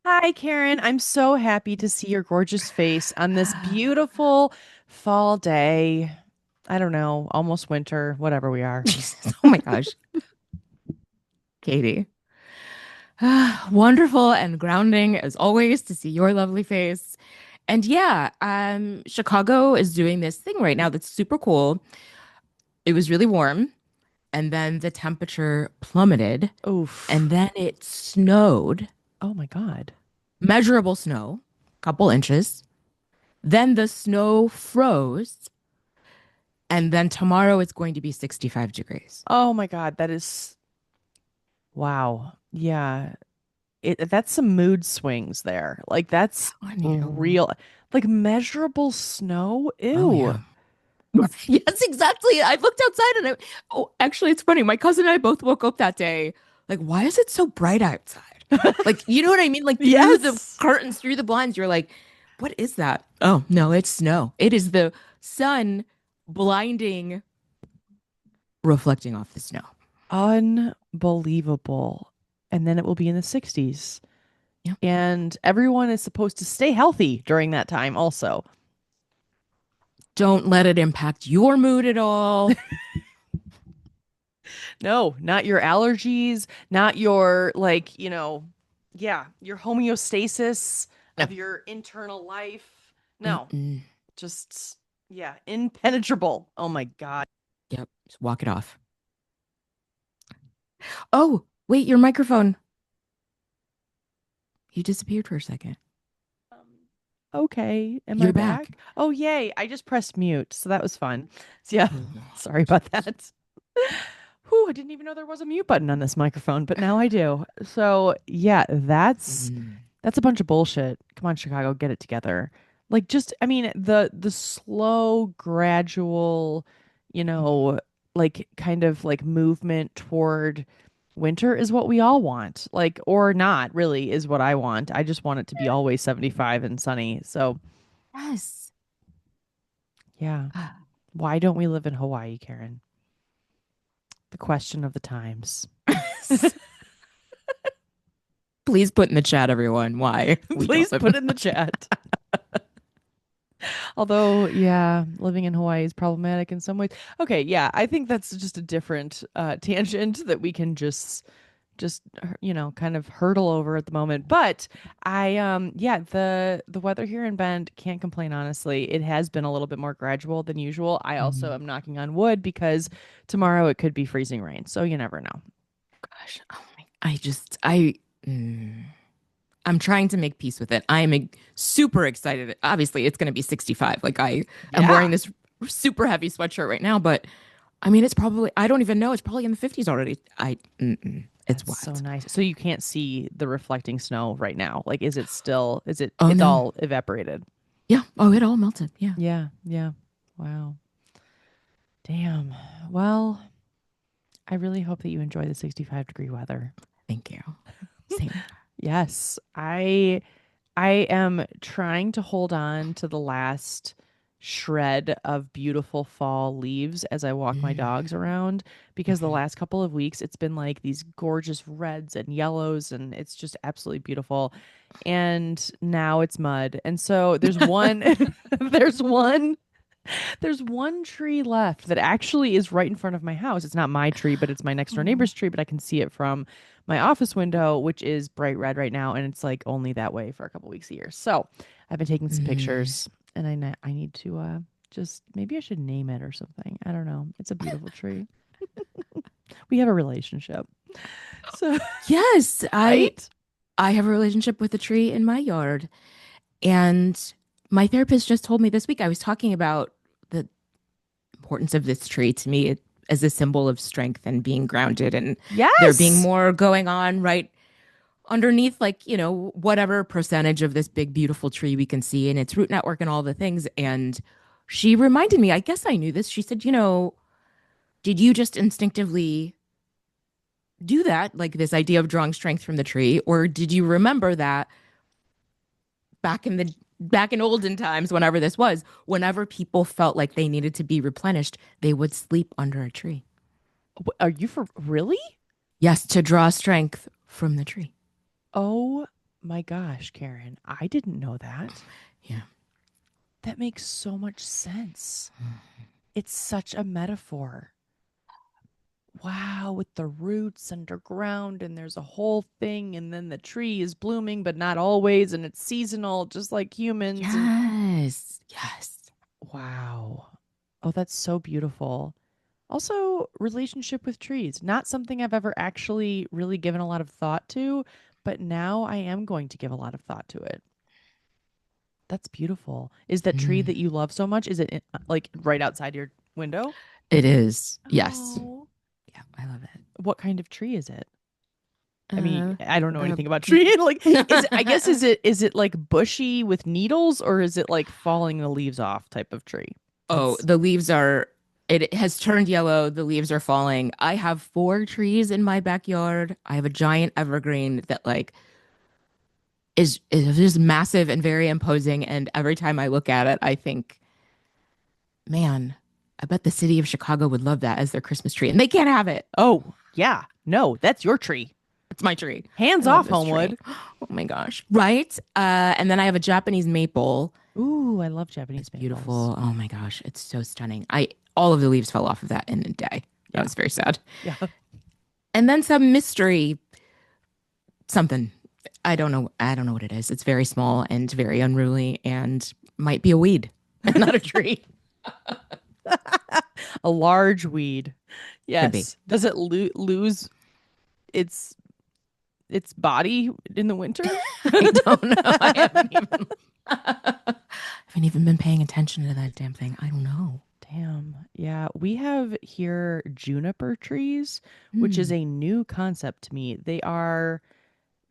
Hi, Karen. I'm so happy to see your gorgeous face on this beautiful fall day. I don't know, almost winter, whatever we are. Jesus. Oh my gosh, Katie. Wonderful and grounding as always to see your lovely face. And yeah, Chicago is doing this thing right now that's super cool. It was really warm, and then the temperature plummeted, and Oof. then it snowed, Oh my God. measurable snow, couple inches. Then the snow froze, and then tomorrow it's going to be 65 degrees. Oh my God. That is wow. Yeah. That's some mood swings there. Like that's I know. real. Like measurable snow. Oh Ew. yeah. Yes, exactly. I looked outside and oh, actually, it's funny. My cousin and I both woke up that day. Like, why is it so bright outside? Like, you know what I mean? Like, through the Yes. curtains, through the blinds, you're like, what is that? Oh, no, it's snow. It is the sun blinding, reflecting off the snow. Unbelievable. And then it will be in the 60s. Yeah. And everyone is supposed to stay healthy during that time also. Don't let it impact your mood at all. No, not your allergies, not your yeah, your homeostasis No. of your internal life. No, Mm-mm. just yeah, impenetrable. Oh my God. Yep. Just walk it off. Oh, wait, your microphone. You disappeared for a second. Um, okay, am I You're back. back? Oh yay, I just pressed mute, so that was fun. So yeah, Oh, sorry about that. Whew, I didn't even know there was a mute button on this microphone, but now I do. So yeah, mm. that's a bunch of bullshit. Come on, Chicago, get it together. Like just I mean, the slow, gradual, you know, like kind of like movement toward winter is what we all want. Like or not really is what I want. I just want it to be always 75 and sunny. So, Yes. yeah. Why don't we live in Hawaii, Karen? The question of the times. Please put in the chat, everyone, why we don't Please live put in. in the chat. Although, yeah, living in Hawaii is problematic in some ways. Okay, yeah, I think that's just a different tangent that we can just kind of hurdle over at the moment. But yeah, the weather here in Bend can't complain honestly. It has been a little bit more gradual than usual. I also Mm, am knocking on wood because tomorrow it could be freezing rain, so you never know. gosh, oh my, mm, I'm trying to make peace with it. Super excited. Obviously, it's going to be 65. Like I am wearing Yeah. this super heavy sweatshirt right now, but I mean, it's probably, I don't even know. It's probably in the 50s already. It's That's so wild. nice. So you can't see the reflecting snow right now. Like, is it still, Oh it's no. all evaporated? Yeah. Oh, it all melted. Yeah. Yeah, yeah. Wow. Damn. Well, I really hope that you enjoy the 65-degree weather. Thank you. Same. Yes, I am trying to hold on to the last shred of beautiful fall leaves as I walk my Mm, dogs around because the mhm. last couple of weeks it's been like these gorgeous reds and yellows and it's just absolutely beautiful. And now it's mud. And so there's one there's one there's one tree left that actually is right in front of my house. It's not my tree, but it's my next door Oh. neighbor's tree, but I can see it from my office window, which is bright red right now, and it's like only that way for a couple weeks a year. So I've been taking some Mm. pictures, and I need to just maybe I should name it or something. I don't know. It's a beautiful tree. We have a relationship, so Yes, right. I have a relationship with a tree in my yard. And my therapist just told me this week, I was talking about the importance of this tree to me as a symbol of strength and being grounded and there being Yes. more going on right underneath, like, whatever percentage of this big, beautiful tree we can see and its root network and all the things. And she reminded me, I guess I knew this. She said, did you just instinctively do that? Like this idea of drawing strength from the tree? Or did you remember that back in olden times, whenever this was, whenever people felt like they needed to be replenished, they would sleep under a tree. Are you for really? Yes, to draw strength from the tree. Oh My gosh, Karen, I didn't know that. Yeah. That makes so much sense. It's such a metaphor. Wow, with the roots underground, and there's a whole thing, and then the tree is blooming, but not always, and it's seasonal, just like humans. And Yes. Yes. wow. Oh, that's so beautiful. Also, relationship with trees, not something I've ever actually really given a lot of thought to, but now I am going to give a lot of thought to it. That's beautiful. Is that tree Mm. that you love so much, is it like right outside your window? It is. Yes. Oh, Yeah, I love it. what kind of tree is it? I mean, Uh, I don't know uh, anything about tree. Like, is it, I guess is it like bushy with needles, or is it like falling the leaves off type of tree? oh, That's the leaves are, it has turned yellow. The leaves are falling. I have four trees in my backyard. I have a giant evergreen that like is just massive and very imposing. And every time I look at it, I think, man, I bet the city of Chicago would love that as their Christmas tree. And they can't have it. oh, yeah. No, that's your tree. It's my tree. I Hands love off, this tree. Homewood. Oh my gosh. Right? And then I have a Japanese maple. Ooh, I love It's Japanese maples. beautiful. Oh my gosh. It's so stunning. I all of the leaves fell off of that in a day. That Yeah. was very sad. Yeah. And then some mystery something. I don't know. I don't know what it is. It's very small and very unruly and might be a weed and not a tree. A large weed. Could be. Yes. Does it lose its its body in the winter? I don't know. I haven't even been paying attention to that damn thing. I don't know. Damn. Yeah, we have here juniper trees, which is Hmm. a new concept to me. They are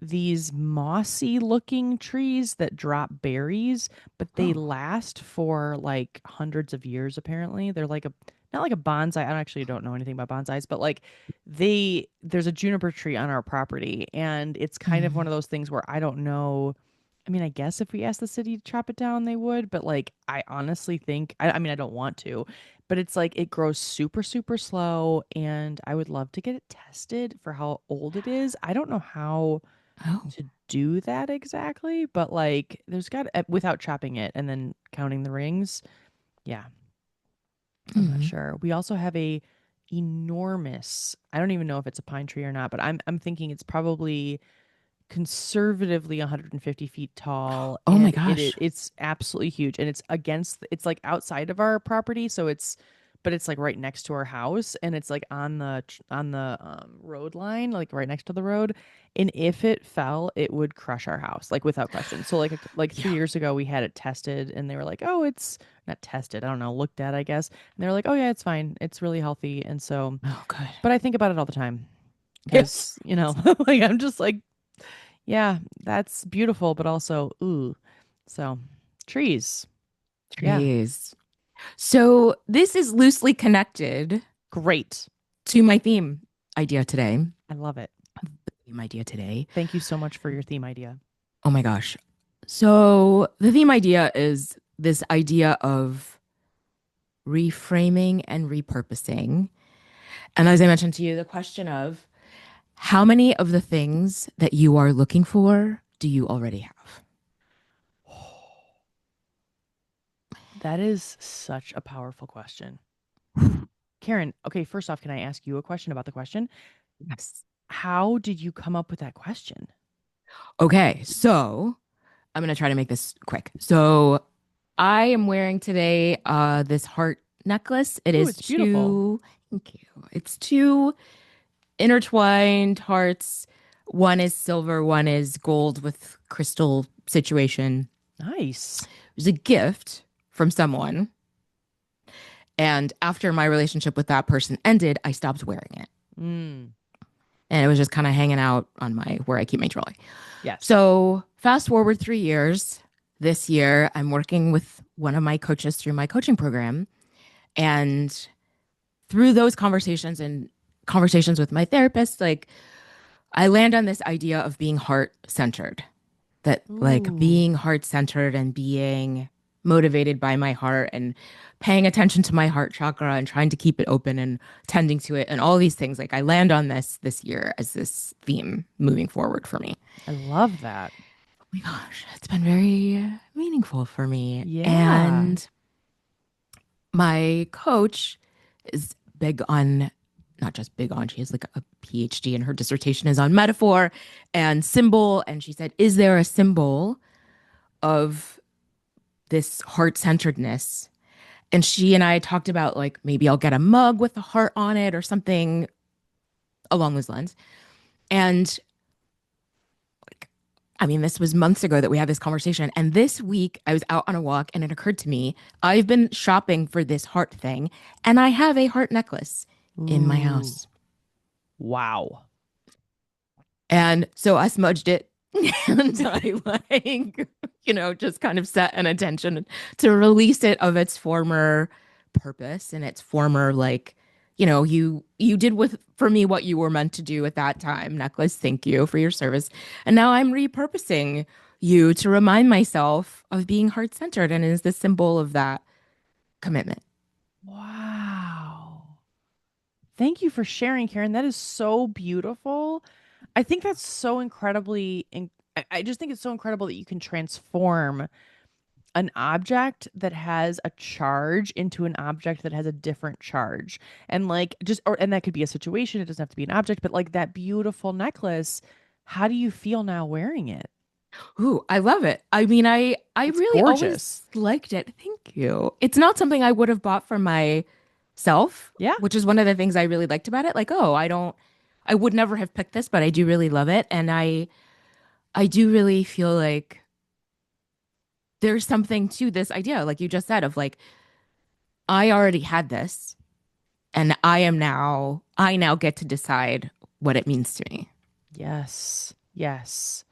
these mossy looking trees that drop berries, but they Oh. last for like hundreds of years apparently. They're like a not like a bonsai. I actually don't know anything about bonsais, but like there's a juniper tree on our property, and it's kind of one Hmm. of those things where I don't know. I mean, I guess if we asked the city to chop it down, they would, but like I honestly think I mean I don't want to, but it's like it grows super, super slow, and I would love to get it tested for how old it is. I don't know how Oh. to do that exactly, but like there's got without chopping it and then counting the rings. Yeah, I'm not Hmm. sure. We also have a enormous, I don't even know if it's a pine tree or not, but I'm thinking it's probably conservatively 150 feet tall, Oh my and gosh. it's absolutely huge, and it's against it's like outside of our property, so it's but it's like right next to our house, and it's like on the road line, like right next to the road, and if it fell it would crush our house like without question. So like Yeah. 3 years ago we had it tested, and they were like, oh, it's not tested, I don't know, looked at, I guess, and they were like, oh yeah, it's fine, it's really healthy. And so Oh, good. but I think about it all the time Yes. because like I'm just like, yeah, that's beautiful, but also, ooh. So, trees. Yeah, Trees. So this is loosely connected great. to my theme idea today. I love it. Theme idea today. Thank you so much for your theme idea. Oh my gosh. So the theme idea is this idea of reframing and repurposing. And as I mentioned to you, the question of how many of the things that you are looking for do you already have? That is such a powerful question. Karen, okay, first off, can I ask you a question about the question? Yes. How did you come up with that question? Okay, so I'm gonna try to make this quick. So I am wearing today this heart necklace. It Ooh, is it's beautiful. two, thank you. It's two intertwined hearts. One is silver, one is gold with crystal situation. Nice. It was a gift from someone. And after my relationship with that person ended, I stopped wearing it. Mm, And it was just kind of hanging out on my where I keep my jewelry. yes. So fast forward 3 years. This year, I'm working with one of my coaches through my coaching program. And through those conversations and conversations with my therapist, like I land on this idea of being heart centered, that like Ooh, being heart centered and being motivated by my heart and paying attention to my heart chakra and trying to keep it open and tending to it and all these things. Like I land on this year as this theme moving forward for me. I love that. my gosh, it's been very meaningful for me. Yeah. And my coach is big on, not just big on, she has like a PhD and her dissertation is on metaphor and symbol. And she said, is there a symbol of this heart centeredness? And she and I talked about like maybe I'll get a mug with a heart on it or something along those lines. And like, I mean, this was months ago that we had this conversation. And this week I was out on a walk and it occurred to me I've been shopping for this heart thing and I have a heart necklace in my Ooh. house. Wow. And so I smudged it and I like, just kind of set an intention to release it of its former purpose and its former like, you did with for me what you were meant to do at that time, necklace. Thank you for your service. And now I'm repurposing you to remind myself of being heart-centered and is the symbol of that commitment. Wow. Thank you for sharing, Karen. That is so beautiful. I think that's so I just think it's so incredible that you can transform an object that has a charge into an object that has a different charge. And like just or and that could be a situation, it doesn't have to be an object, but like that beautiful necklace, how do you feel now wearing it? Ooh, I love it. I mean, I It's really always gorgeous. liked it. Thank you. It's not something I would have bought for myself, Yeah. which is one of the things I really liked about it. Like, oh, I would never have picked this, but I do really love it. And I do really feel like there's something to this idea, like you just said, of like, I already had this and I now get to decide what it means to me. Yes. Yes.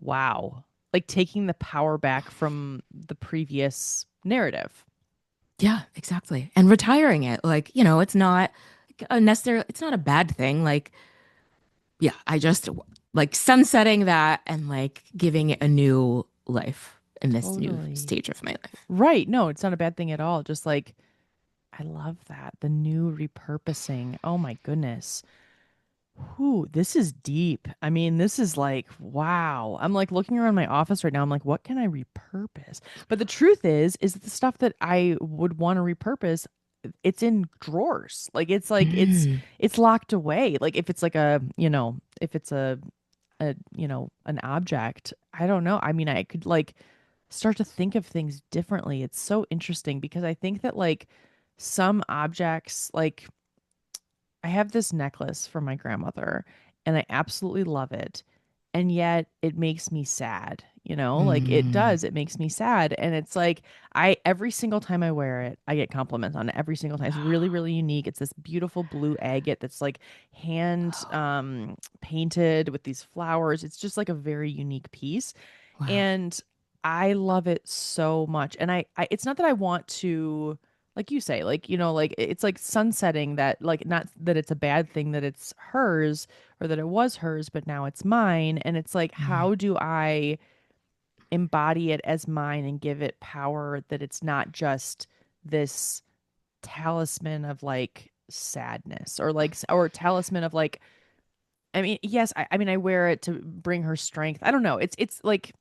Wow. Like taking the power back from the previous narrative. Yeah, exactly. And retiring it, like, it's not a necessary, it's not a bad thing. Like, yeah, I just like sunsetting that and like giving it a new life in this new Totally. stage of my life. Right. No, it's not a bad thing at all. Just like, I love that. The new repurposing. Oh my goodness. Whew, this is deep. I mean, this is like, wow. I'm like looking around my office right now. I'm like, what can I repurpose? But the truth is that the stuff that I would want to repurpose, it's in drawers. Like Mm. it's locked away. Like if it's like if it's an object, I don't know. I mean, I could like start to think of things differently. It's so interesting because I think that like some objects, like I have this necklace from my grandmother and I absolutely love it. And yet it makes me sad, like it Mm. does. It makes me sad. And it's like, every single time I wear it, I get compliments on it every single time. It's really, really unique. It's this beautiful blue agate that's like hand painted with these flowers. It's just like a very unique piece. Wow. And I love it so much. And it's not that I want to, like you say, like, like it's like sunsetting that, like, not that it's a bad thing that it's hers or that it was hers, but now it's mine. And it's like, Mm. how do I embody it as mine and give it power that it's not just this talisman of like sadness or talisman of like, I mean, yes, I mean, I wear it to bring her strength. I don't know. It's like,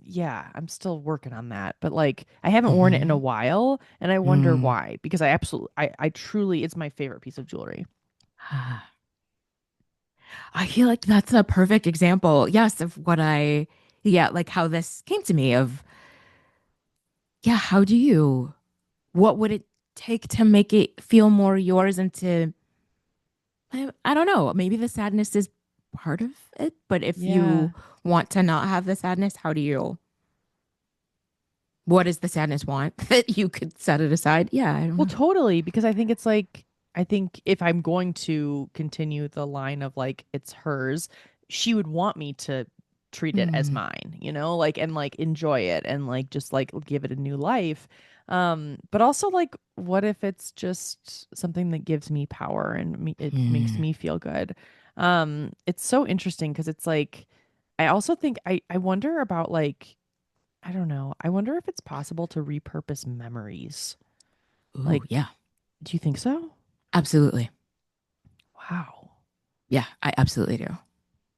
yeah, I'm still working on that, but like, I haven't worn it in a Hmm. while, and I wonder Mm. why. Because I truly, it's my favorite piece of jewelry. I feel like that's a perfect example, yes, of yeah, like how this came to me of, yeah, what would it take to make it feel more yours and to, I don't know, maybe the sadness is part of it, but if Yeah. you want to not have the sadness, what does the sadness want that you could set it aside? Yeah, I don't Well, know. totally, because I think it's like, I think if I'm going to continue the line of like it's hers, she would want me to treat it as Mm, mine, like, and like enjoy it and like just like give it a new life. But also like, what if it's just something that gives me power and it makes mm. me feel good? It's so interesting because it's like, I also think I wonder about like, I don't know. I wonder if it's possible to repurpose memories. Ooh, Like, yeah, do you think so? absolutely. Wow. Yeah, I absolutely do.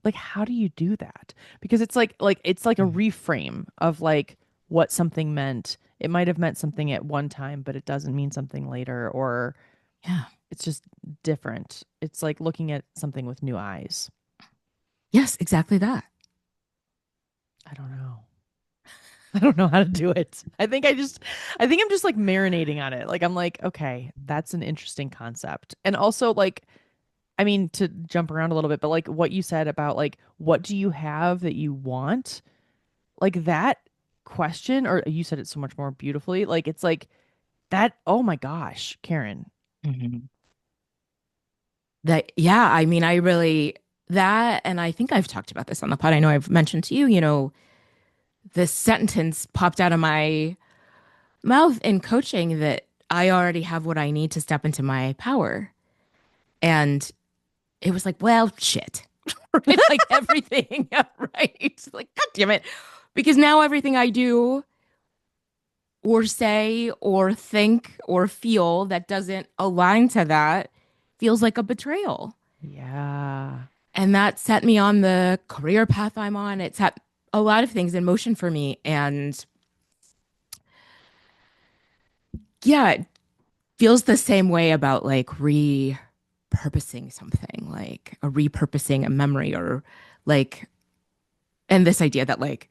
like how do you do that? Because it's like a Mm. reframe of like what something meant. It might have meant something at one time, but it doesn't mean something later, or Yeah. it's just different. It's like looking at something with new eyes. Yes, exactly that. I don't know. I don't know how to do it. I think I'm just like marinating on it. Like I'm like, okay, that's an interesting concept. And also like, I mean, to jump around a little bit, but like what you said about like, what do you have that you want? Like that question, or you said it so much more beautifully. Like it's like that. Oh my gosh, Karen. Mhm. That, yeah, I mean, I really, that, and I think I've talked about this on the pod. I know I've mentioned to you, this sentence popped out of my mouth in coaching that I already have what I need to step into my power. And it was like, well, shit. Right? Like everything, right? Like, God damn it. Because now everything I do or say or think or feel that doesn't align to that feels like a betrayal. Yeah. And that set me on the career path I'm on. It set a lot of things in motion for me. And yeah, it feels the same way about like repurposing something, like a repurposing a memory or like, and this idea that like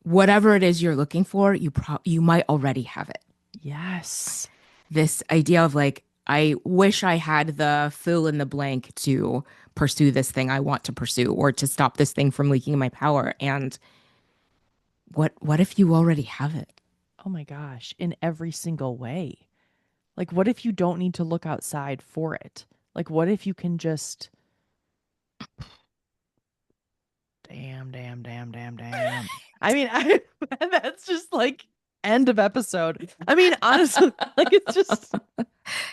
whatever it is you're looking for, you might already have it. Yes. This idea of like, I wish I had the fill in the blank to pursue this thing I want to pursue or to stop this thing from leaking my power. And what if you already have it? Oh my gosh. In every single way. Like, what if you don't need to look outside for it? Like, what if you can just, damn, damn, damn, damn, damn. I mean, that's just like end of episode. I mean, honestly, like it's just,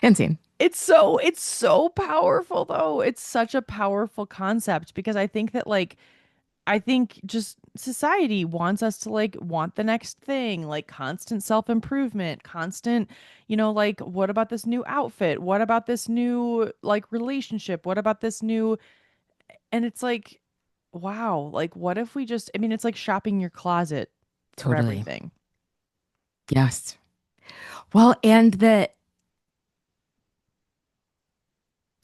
Insane. it's so powerful though. It's such a powerful concept because I think that like, I think just society wants us to like want the next thing, like constant self-improvement, constant, like what about this new outfit? What about this new like relationship? What about this new and it's like wow, like what if we just I mean it's like shopping your closet for Totally. everything. Yes. Well, and that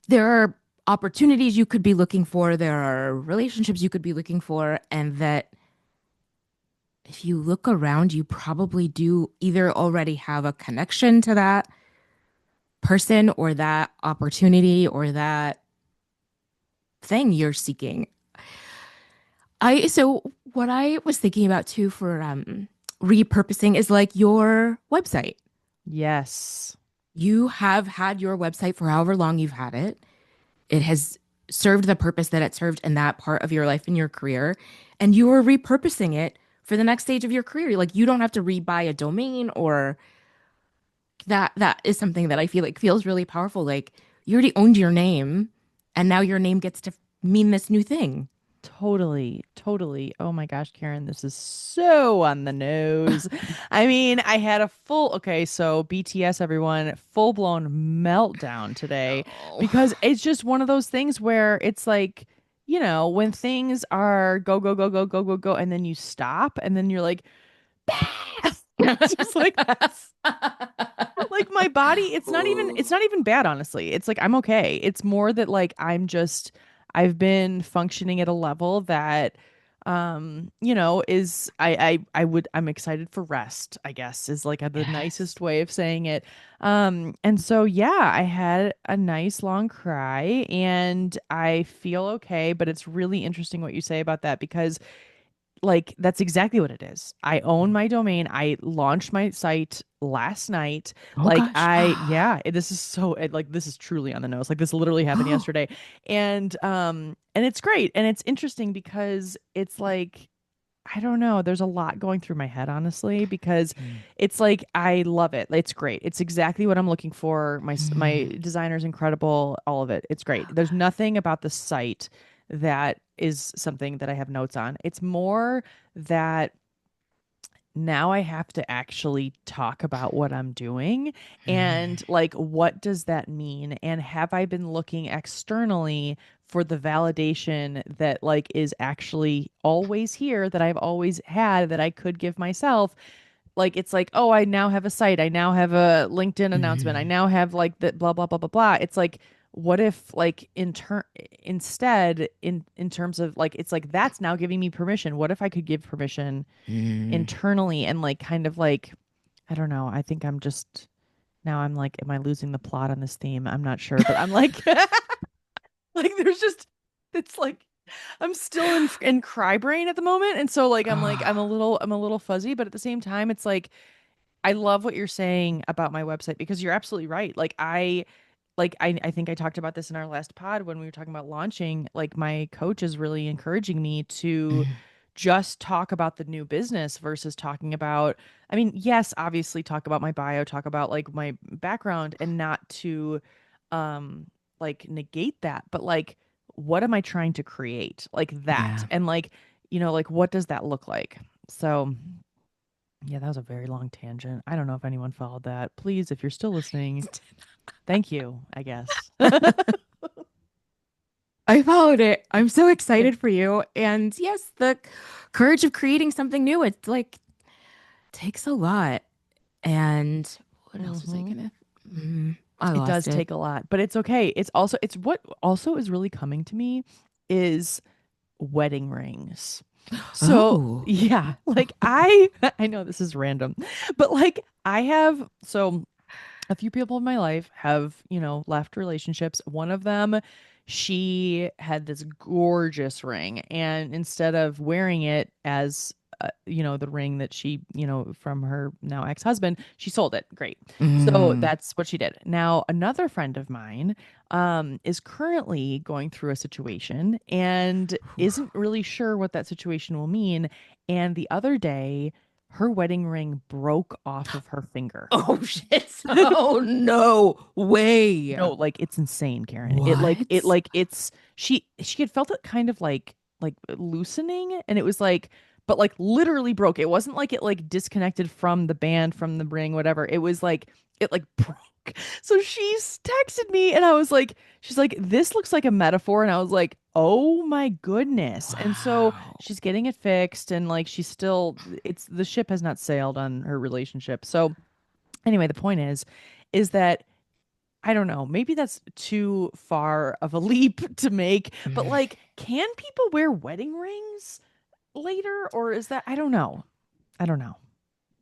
there are opportunities you could be looking for, there are relationships you could be looking for, and that if you look around, you probably do either already have a connection to that person or that opportunity or that thing you're seeking. So what I was thinking about too for repurposing is like your website. Yes. You have had your website for however long you've had it. It has served the purpose that it served in that part of your life and your career, and you are repurposing it for the next stage of your career. Like you don't have to rebuy a domain or that is something that I feel like feels really powerful. Like you already owned your name and now your name gets to mean this new thing. Totally, totally. Oh my gosh, Karen, this is so on the nose. I mean, I had a full, okay, so BTS, everyone, full blown meltdown today Oh, because it's just one of those things where it's like, when things are go, go, go, go, go, go, go, and then you stop and then you're like, bah! It's just like that's like my body it's not even bad honestly, it's like I'm okay, it's more that like I've been functioning at a level that is I'm excited for rest, I guess is like the yes. nicest way of saying it. And so yeah, I had a nice long cry and I feel okay, but it's really interesting what you say about that because like that's exactly what it is. I own my domain. I launched my site last night. Oh Like gosh. this is so like this is truly on the nose. Like this literally happened Oh. yesterday. And it's great and it's interesting because it's like I don't know, there's a lot going through my head honestly because Mm. it's like I love it. It's great. It's exactly what I'm looking for. My Mm. designer's incredible, all of it. It's great. There's nothing about the site that is something that I have notes on. It's more that now I have to actually talk about what I'm doing Mm, and like what does that mean? And have I been looking externally for the validation that like is actually always here that I've always had that I could give myself? Like it's like, oh, I now have a site, I now have a LinkedIn announcement, I mhm, now have like the blah blah blah blah blah. It's like, what if like instead in terms of like it's like that's now giving me permission. What if I could give permission mm. internally and like kind of like I don't know. I think I'm just now I'm like, am I losing the plot on this theme? I'm not sure, but I'm like like there's just it's like I'm still in cry brain at the moment. And so like Ah, I'm a little fuzzy, but at the same time it's like I love what you're saying about my website because you're absolutely right. I think I talked about this in our last pod when we were talking about launching. Like my coach is really encouraging me to mm, just talk about the new business versus talking about, I mean, yes, obviously talk about my bio, talk about like my background and not to um like negate that, but like what am I trying to create? Like that. yeah. And like, you know, like what does that look like? So yeah, that was a very long tangent. I don't know if anyone followed that. Please, if you're still listening, thank you, I guess. I followed it. I'm so Good. excited for you. And yes, the courage of creating something new, it's like takes a lot. And what else was I Hmm. gonna? I It does lost it. take a lot, but it's okay. It's what also is really coming to me is wedding rings. So, Oh. yeah, like I know this is random, but like I have so a few people in my life have, you know, left relationships. One of them, she had this gorgeous ring, and instead of wearing it as you know, the ring that she, you know, from her now ex-husband, she sold it. Great. So Mm. that's what she did. Now, another friend of mine is currently going through a situation and isn't really sure what that situation will mean. And the other day, her wedding ring broke off of her finger. Oh shit. Oh no way. No, like it's insane, Karen. What? It's she had felt it kind of like loosening and it was like but like literally broke. It wasn't like it like disconnected from the band, from the ring, whatever. It was like it like broke. So she's texted me and I was like, she's like, this looks like a metaphor. And I was like, oh my goodness. And so Wow. she's getting it fixed and like she's still it's the ship has not sailed on her relationship. So anyway, the point is that I don't know. Maybe that's too far of a leap to make, but Mm. like, can people wear wedding rings later? Or is that, I don't know. I don't know.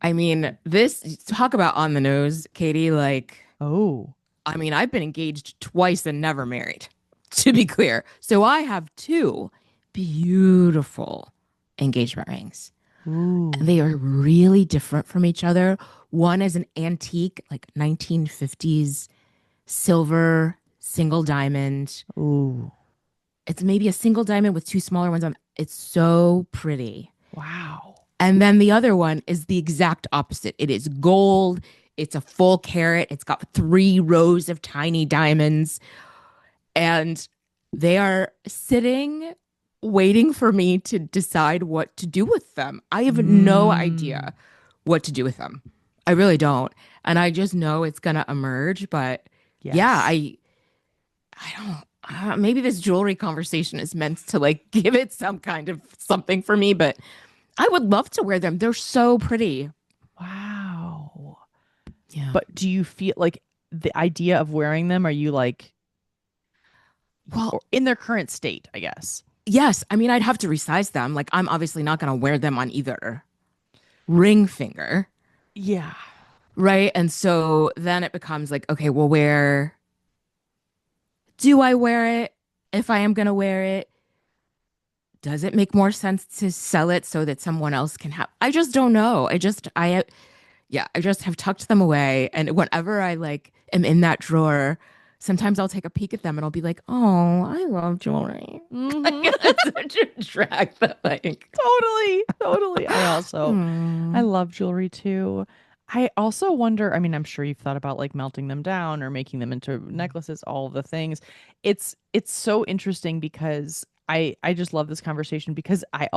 I mean, this talk about on the nose, Katie. Like, Oh, I mean, I've been engaged twice and never married, to be clear. So I have two beautiful engagement rings. ooh, They are really different from each other. One is an antique, like 1950s silver single diamond. ooh. It's maybe a single diamond with two smaller ones on. It's so pretty. Wow. And then the other one is the exact opposite. It is gold. It's a full carat. It's got three rows of tiny diamonds. And they are sitting, waiting for me to decide what to do with them. I have no Mm, idea what to do with them. I really don't. And I just know it's going to emerge. But yeah, yes. I don't. Maybe this jewelry conversation is meant to like give it some kind of something for me, but I would love to wear them. They're so pretty. Wow. Yeah. But do you feel like the idea of wearing them, are you like, Well, or in their current state, I guess? yes. I mean, I'd have to resize them. Like, I'm obviously not going to wear them on either ring finger, Yeah. right? And so then it becomes like, okay, well, where do I wear it? If I am going to wear it, does it make more sense to sell it so that someone else can have? I just don't know. Yeah, I just have tucked them away. And whenever I like am in that drawer, sometimes I'll take a peek at them and I'll be like, oh, I love jewelry. Hmm. It's such a drag that like, Totally, totally. I hmm. love jewelry too. I also wonder, I mean, I'm sure you've thought about like melting them down or making them into necklaces, all the things. It's so interesting because I just love this conversation because I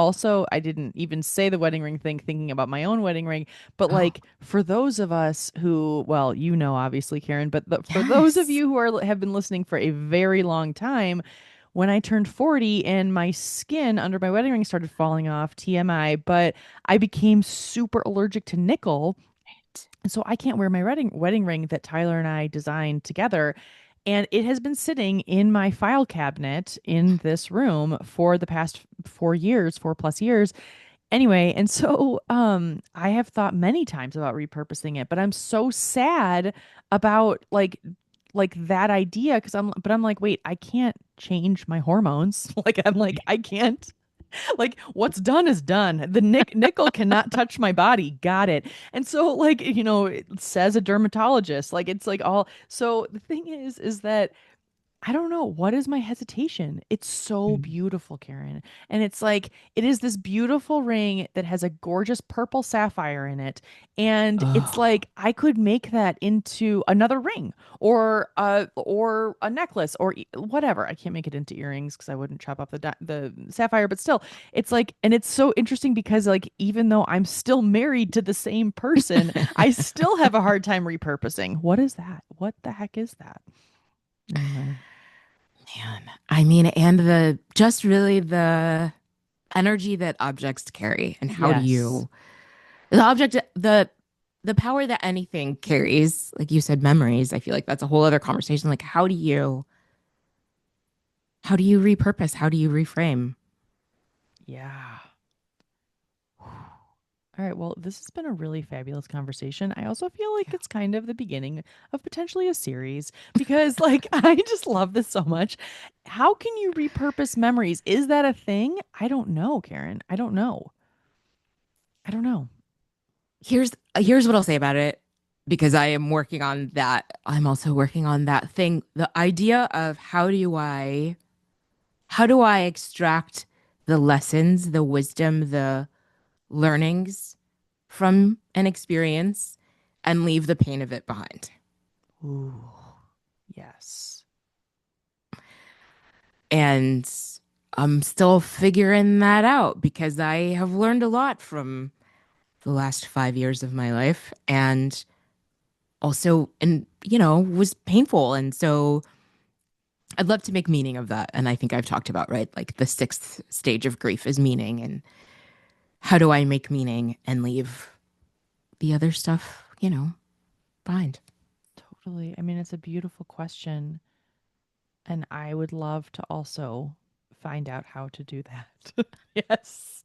didn't even say the wedding ring thing thinking about my own wedding ring, but Oh, like for those of us who, well, you know, obviously, Karen, but for those of yes. you who have been listening for a very long time, when I turned 40 and my skin under my wedding ring started falling off, TMI, but I became super allergic to nickel. And so I can't wear my wedding ring that Tyler and I designed together. And it has been sitting in my file cabinet in this room for the past 4 years, 4+ years. Anyway, and so I have thought many times about repurposing it, but I'm so sad about like that idea because I'm like, wait, I can't change my hormones. Like I'm like, I can't, like what's done is done. The nickel cannot touch my body. Got it. And so like, it says a dermatologist. Like it's like all. So the thing is that I don't know. What is my hesitation? It's so Mm. beautiful, Karen. And it's like, it is this beautiful ring that has a gorgeous purple sapphire in it. And it's Oh. like, I could make that into another ring or a necklace or whatever. I can't make it into earrings because I wouldn't chop off the sapphire, but still, it's like, and it's so interesting because like, even though I'm still married to the same person, I still have a hard time repurposing. What is that? What the heck is that? Anyway. Man, I mean, and the just really the energy that objects carry, and how do Yes. you the object the power that anything carries, like you said, memories. I feel like that's a whole other conversation. Like, how do you repurpose? How do you reframe? Yeah. All right. Well, this has been a really fabulous conversation. I also feel like Yeah. it's kind of the beginning of potentially a series because, like, I just love this so much. How can you repurpose memories? Is that a thing? I don't know, Karen. I don't know. I don't know. Here's what I'll say about it, because I am working on that. I'm also working on that thing, the idea of how do I extract the lessons, the wisdom, the learnings from an experience and leave the pain of it behind. Ooh, yes. And I'm still figuring that out because I have learned a lot from the last 5 years of my life, and also, and was painful. And so I'd love to make meaning of that. And I think I've talked about, right? Like the sixth stage of grief is meaning. And how do I make meaning and leave the other stuff, behind? Totally. I mean, it's a beautiful question. And I would love to also find out how to do that. Yes.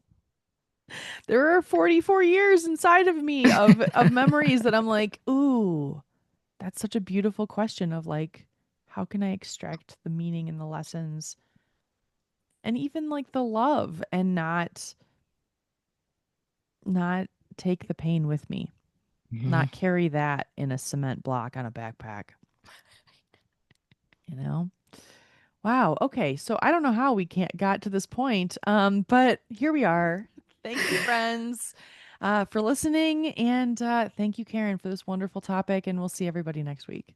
There are 44 years inside of me of memories that I'm like, ooh, that's such a beautiful question of like, how can I extract the meaning and the lessons and even like the love and not take the pain with me, Mhm. not carry that in a cement block on a backpack, you know? Wow. Okay. So I don't know how we can't got to this point. But here we are. Thank you, friends, for listening. And thank you, Karen, for this wonderful topic. And we'll see everybody next week.